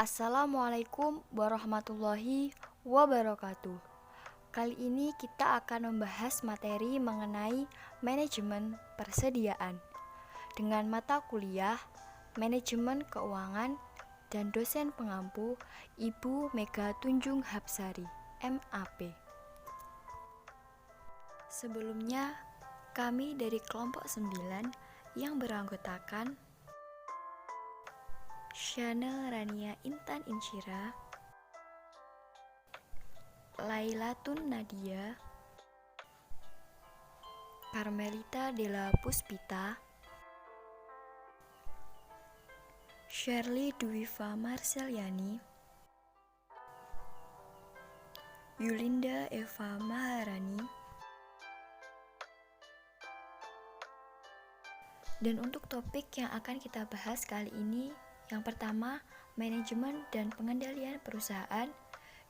Assalamualaikum warahmatullahi wabarakatuh. Kali ini kita akan membahas materi mengenai manajemen persediaan dengan mata kuliah Manajemen Keuangan dan dosen pengampu Ibu Mega Tunjung Hapsari, MAP. Sebelumnya, kami dari kelompok 9 yang beranggotakan Syana Rania Intan Insyira, Lailatun Nadia, Carmelita Della Puspita, Shirley Dwiva Marseliani, Yulinda Eva Maharani. Dan untuk topik yang akan kita bahas kali ini, yang pertama, manajemen dan pengendalian perusahaan.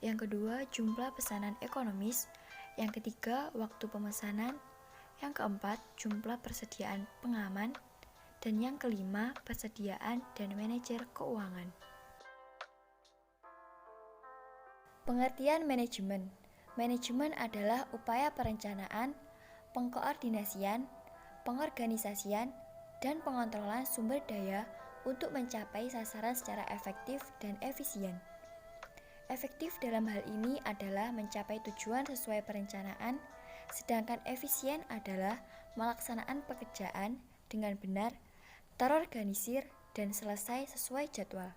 Yang kedua, jumlah pesanan ekonomis. Yang ketiga, waktu pemesanan. Yang keempat, jumlah persediaan pengaman. Dan yang kelima, persediaan dan manajer keuangan. Pengertian manajemen. Manajemen adalah upaya perencanaan, pengkoordinasian, pengorganisasian, dan pengontrolan sumber daya untuk mencapai sasaran secara efektif dan efisien. Efektif dalam hal ini adalah mencapai tujuan sesuai perencanaan, sedangkan efisien adalah melaksanakan pekerjaan dengan benar, terorganisir, dan selesai sesuai jadwal.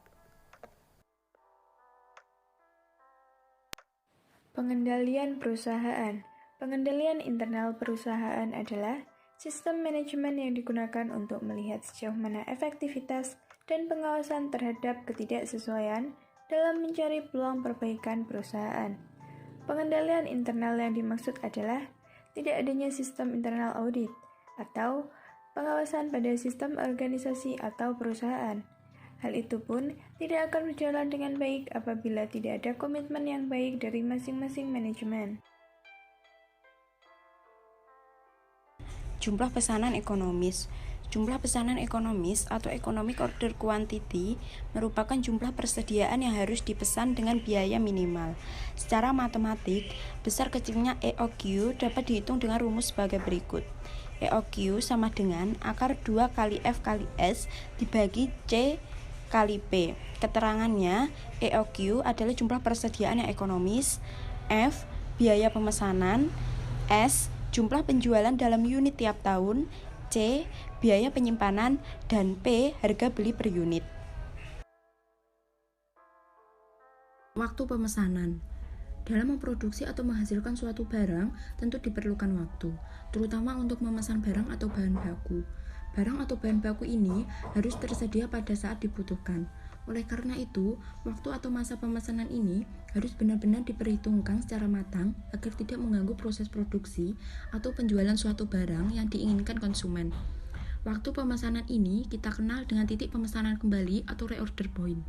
Pengendalian perusahaan. Pengendalian internal perusahaan adalah sistem manajemen yang digunakan untuk melihat sejauh mana efektivitas dan pengawasan terhadap ketidaksesuaian dalam mencari peluang perbaikan perusahaan. Pengendalian internal yang dimaksud adalah tidak adanya sistem internal audit atau pengawasan pada sistem organisasi atau perusahaan. Hal itu pun tidak akan berjalan dengan baik apabila tidak ada komitmen yang baik dari masing-masing manajemen. Jumlah pesanan ekonomis. Jumlah pesanan ekonomis atau economic order quantity merupakan jumlah persediaan yang harus dipesan dengan biaya minimal. Secara matematik, besar kecilnya EOQ dapat dihitung dengan rumus sebagai berikut. EOQ sama dengan akar 2 kali F kali S dibagi C kali P. Keterangannya, EOQ adalah jumlah persediaan yang ekonomis, F biaya pemesanan, S jumlah penjualan dalam unit tiap tahun, C biaya penyimpanan, dan P harga beli per unit. Waktu pemesanan. Dalam memproduksi atau menghasilkan suatu barang, tentu diperlukan waktu, terutama untuk memesan barang atau bahan baku. Barang atau bahan baku ini harus tersedia pada saat dibutuhkan. Oleh karena itu, waktu atau masa pemesanan ini harus benar-benar diperhitungkan secara matang agar tidak mengganggu proses produksi atau penjualan suatu barang yang diinginkan konsumen. Waktu pemesanan ini kita kenal dengan titik pemesanan kembali atau reorder point.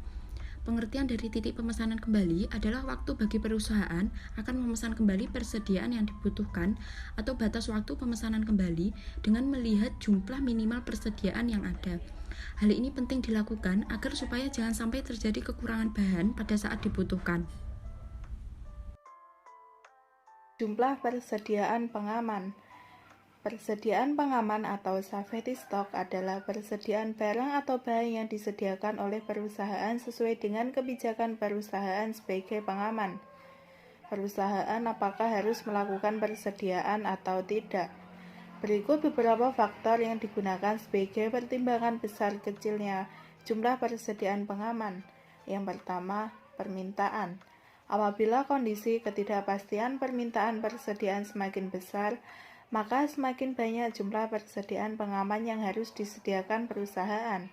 Pengertian dari titik pemesanan kembali adalah waktu bagi perusahaan akan memesan kembali persediaan yang dibutuhkan atau batas waktu pemesanan kembali dengan melihat jumlah minimal persediaan yang ada. Hal ini penting dilakukan agar supaya jangan sampai terjadi kekurangan bahan pada saat dibutuhkan. Jumlah persediaan pengaman. Persediaan pengaman atau safety stock adalah persediaan barang atau bahan yang disediakan oleh perusahaan sesuai dengan kebijakan perusahaan sebagai pengaman. Perusahaan apakah harus melakukan persediaan atau tidak? Berikut beberapa faktor yang digunakan sebagai pertimbangan besar kecilnya jumlah persediaan pengaman. Yang pertama, permintaan. Apabila kondisi ketidakpastian permintaan persediaan semakin besar, maka semakin banyak jumlah persediaan pengaman yang harus disediakan perusahaan.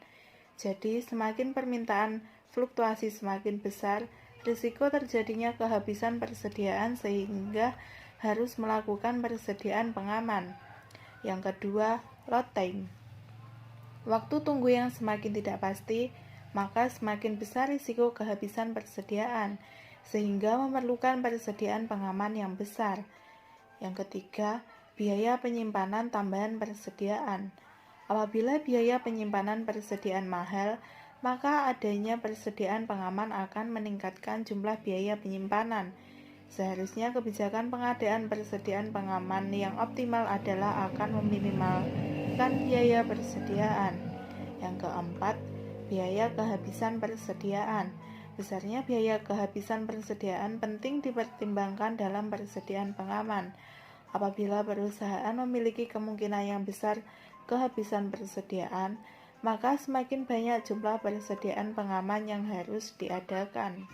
Jadi, semakin permintaan fluktuasi semakin besar, risiko terjadinya kehabisan persediaan sehingga harus melakukan persediaan pengaman. Yang kedua, load time. Waktu tunggu yang semakin tidak pasti, maka semakin besar risiko kehabisan persediaan, sehingga memerlukan persediaan pengaman yang besar. Yang ketiga, biaya penyimpanan tambahan persediaan. Apabila biaya penyimpanan persediaan mahal, maka adanya persediaan pengaman akan meningkatkan jumlah biaya penyimpanan. Seharusnya kebijakan pengadaan persediaan pengaman yang optimal adalah akan meminimalkan biaya persediaan. Yang keempat, biaya kehabisan persediaan. Besarnya biaya kehabisan persediaan penting dipertimbangkan dalam persediaan pengaman. Apabila perusahaan memiliki kemungkinan yang besar kehabisan persediaan, maka semakin banyak jumlah persediaan pengaman yang harus diadakan.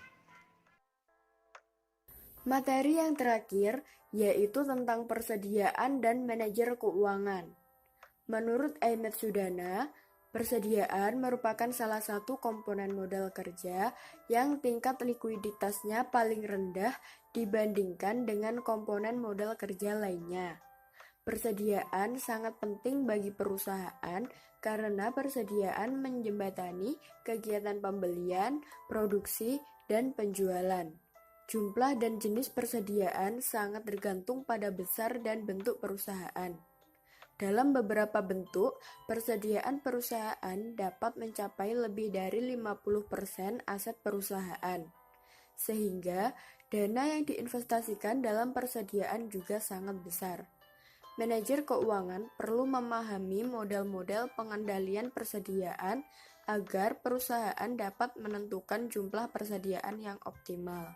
Materi yang terakhir yaitu tentang persediaan dan manajer keuangan. Menurut Ahmed Sudana, persediaan merupakan salah satu komponen modal kerja yang tingkat likuiditasnya paling rendah dibandingkan dengan komponen modal kerja lainnya. Persediaan sangat penting bagi perusahaan karena persediaan menjembatani kegiatan pembelian, produksi, dan penjualan. Jumlah dan jenis persediaan sangat tergantung pada besar dan bentuk perusahaan. Dalam beberapa bentuk, persediaan perusahaan dapat mencapai lebih dari 50% aset perusahaan. Sehingga, dana yang diinvestasikan dalam persediaan juga sangat besar. Manajer keuangan perlu memahami model-model pengendalian persediaan agar perusahaan dapat menentukan jumlah persediaan yang optimal.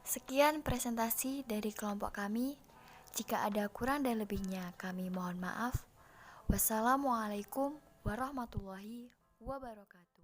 Sekian presentasi dari kelompok kami. Jika ada kurang dan lebihnya, kami mohon maaf. Wassalamualaikum warahmatullahi wabarakatuh.